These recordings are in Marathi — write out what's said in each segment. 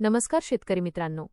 नमस्कार शेतकरी मित्रांनो,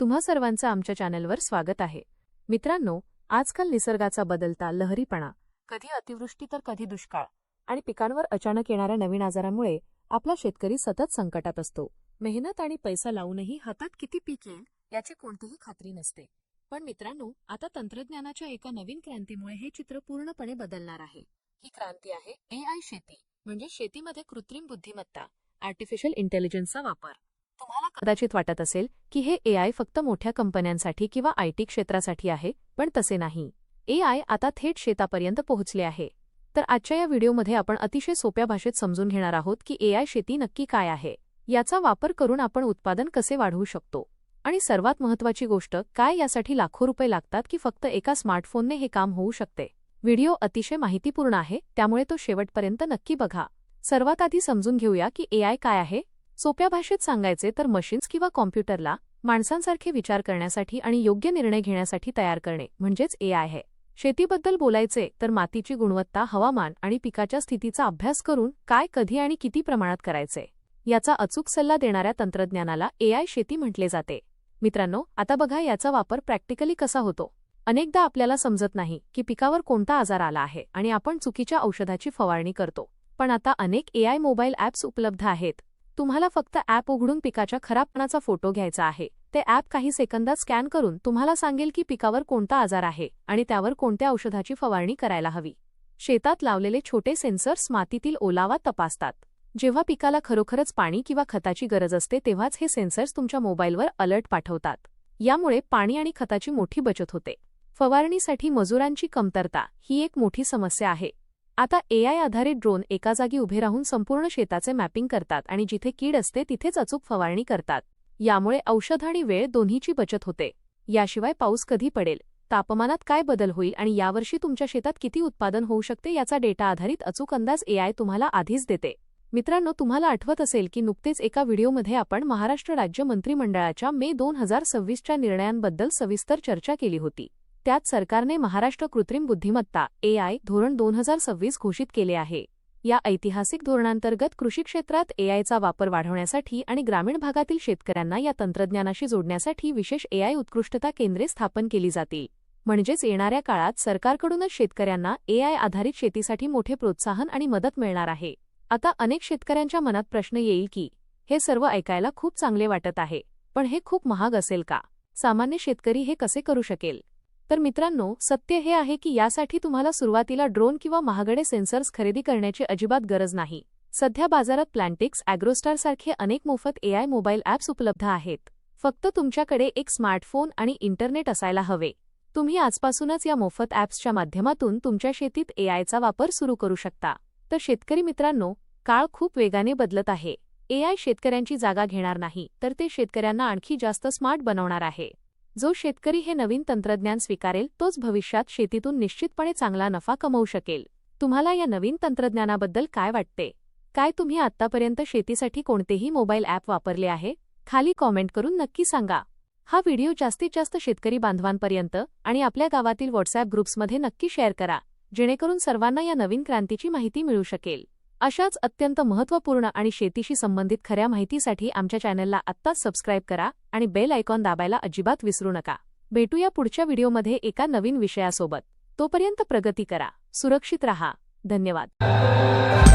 तुम्हा सर्वांचं आमच्या चॅनलवर स्वागत आहे। मित्रांनो, आजकाल निसर्गाचा बदलता लहरीपणा, कधी अतिवृष्टी तर कधी दुष्काळ आणि पिकांवर अचानक येणाऱ्या नवीन आजारांमुळे आपला शेतकरी सतत संकटात असतो। मेहनत आणि पैसा लावूनही हातात किती पीक येईल याची कोणतीही खात्री नसते। पण मित्रांनो, आता तंत्रज्ञानाच्या एका नवीन क्रांतीमुळे हे चित्र पूर्णपणे बदलणार आहे। ही क्रांती आहे AI शेती, म्हणजे शेतीमध्ये कृत्रिम बुद्धिमत्ता, आर्टिफिशियल इंटेलिजन्सचा वापर। तुम्हाला कदाचित वाटत असेल की हे AI फक्त मोठ्या कंपन्यांसाठी किंवा IT क्षेत्रासाठी आहे, पण तसे नाही। AI आता थेट शेतापर्यंत पोहोचले आहे। तर आजच्या या व्हिडिओमध्ये आपण अतिशय सोप्या भाषेत समजून घेणार आहोत की AI शेती नक्की काय आहे, याचा वापर करून आपण उत्पादन कसे वाढवू शकतो, आणि सर्वात महत्त्वाची गोष्ट काय, यासाठी लाखो रुपये लागतात की फक्त एका स्मार्टफोनने हे काम होऊ शकते। व्हिडिओ अतिशय माहितीपूर्ण आहे, त्यामुळे तो शेवटपर्यंत नक्की बघा। सर्वात आधी समजून घेऊया की AI काय आहे। सोप्या भाषेत सांगायचे तर मशीन्स किंवा कॉम्प्युटरला माणसांसारखे विचार करण्यासाठी आणि योग्य निर्णय घेण्यासाठी तयार करणे म्हणजेच AI आहे। शेतीबद्दल बोलायचे तर मातीची गुणवत्ता, हवामान आणि पिकाच्या स्थितीचा अभ्यास करून काय, कधी आणि किती प्रमाणात करायचे याचा अचूक सल्ला देणाऱ्या तंत्रज्ञानाला AI शेती म्हटले जाते। मित्रांनो, आता बघा याचा वापर प्रॅक्टिकली कसा होतो। अनेकदा आपल्याला समजत नाही की पिकावर कोणता आजार आला आहे आणि आपण चुकीच्या औषधाची फवारणी करतो। पण आता अनेक AI मोबाईल ॲप्स उपलब्ध आहेत। तुम्हाला फक्त ॲप उघडून पिकाच्या खराबपणाचा फोटो घ्यायचा आहे। ते ॲप काही सेकंदात स्कॅन करून तुम्हाला सांगेल की पिकावर कोणता आजार आहे आणि त्यावर कोणत्या औषधाची फवारणी करायला हवी। शेतात लावलेले छोटे सेन्सर्स मातीतील ओलावा तपासतात। जेव्हा पिकाला खरोखरच पाणी किंवा खताची गरज असते तेव्हाच हे सेन्सर्स तुमच्या मोबाईलवर अलर्ट पाठवतात। यामुळे पाणी आणि खताची मोठी बचत होते। फवारणीसाठी मजुरांची कमतरता ही एक मोठी समस्या आहे। आता AI आधारित ड्रोन एका जागी उभे राहून संपूर्ण शेताचे मॅपिंग करतात आणि जिथे कीड असते तिथेच अचूक फवारणी करतात। यामुळे औषध आणि वेळ दोन्हीची बचत होते। याशिवाय पाऊस कधी पडेल, तापमानात काय बदल होईल आणि यावर्षी तुमच्या शेतात किती उत्पादन होऊ शकते याचा डेटा आधारित अचूक अंदाज AI तुम्हाला आधीच देते। मित्रांनो, तुम्हाला आठवत असेल की नुकतेच एका व्हिडिओमध्ये आपण महाराष्ट्र राज्य मंत्रिमंडळाच्या मे 2026च्या निर्णयांबद्दल सविस्तर चर्चा केली होती। त्यात सरकारने महाराष्ट्र कृत्रिम बुद्धिमत्ता AI धोरण 2026 घोषित केले आहे। या ऐतिहासिक धोरणांतर्गत कृषी क्षेत्रात AIचा वापर वाढवण्यासाठी आणि ग्रामीण भागातील शेतकऱ्यांना या तंत्रज्ञानाशी जोडण्यासाठी विशेष AI उत्कृष्टता केंद्रे स्थापन केली जातील। म्हणजेच येणाऱ्या काळात सरकारकडूनच शेतकऱ्यांना AI आधारित शेतीसाठी मोठे प्रोत्साहन आणि मदत मिळणार आहे। आता अनेक शेतकऱ्यांच्या मनात प्रश्न येईल की हे सर्व ऐकायला खूप चांगले वाटत आहे, पण हे खूप महाग असेल का? सामान्य शेतकरी हे कसे करू शकेल? तर मित्रांनो, सत्य हे आहे की यासाठी तुम्हाला सुरुवातीला ड्रोन किंवा महागडे सेन्सर्स खरेदी करण्याची अजिबात गरज नाही। सध्या बाजारात प्लॅन्टिक्स, ॲग्रोस्टार सारखे अनेक मोफत AI मोबाईल ॲप्स उपलब्ध आहेत। फक्त तुमच्याकडे एक स्मार्टफोन आणि इंटरनेट असायला हवे। तुम्ही आजपासूनच या मोफत ॲप्सच्या माध्यमातून तुमच्या शेतीत AIचा वापर सुरू करू शकता। तर शेतकरी मित्रांनो, काळ खूप वेगाने बदलत आहे। AI शेतकऱ्यांची जागा घेणार नाही, तर ते शेतकऱ्यांना आणखी जास्त स्मार्ट बनवणार आहे। जो शेतकरी हे नवीन तंत्रज्ञान स्वीकारेल तोच भविष्यात शेतीतून निश्चितपणे चांगला नफा कमवू शकेल। तुम्हाला या नवीन तंत्रज्ञानाबद्दल काय वाटते? काय तुम्ही आत्तापर्यंत शेतीसाठी कोणतेही मोबाईल ॲप वापरले आहे? खाली कॉमेंट करून नक्की सांगा। हा व्हिडिओ जास्तीत जास्त शेतकरी बांधवांपर्यंत आणि आपल्या गावातील व्हॉट्सॲप ग्रुप्समध्ये नक्की शेअर करा, जेणेकरून सर्वांना या नवीन क्रांतीची माहिती मिळू शकेल। अशाच अत्यंत महत्त्वपूर्ण आणि शेतीशी संबंधित खऱ्या माहितीसाठी आमच्या चॅनलला आत्ताच सबस्क्राईब करा आणि बेल आयकॉन दाबायला अजिबात विसरू नका। भेटूया पुढच्या व्हिडिओमध्ये एका नवीन विषयासोबत। तोपर्यंत प्रगती करा, सुरक्षित रहा। धन्यवाद।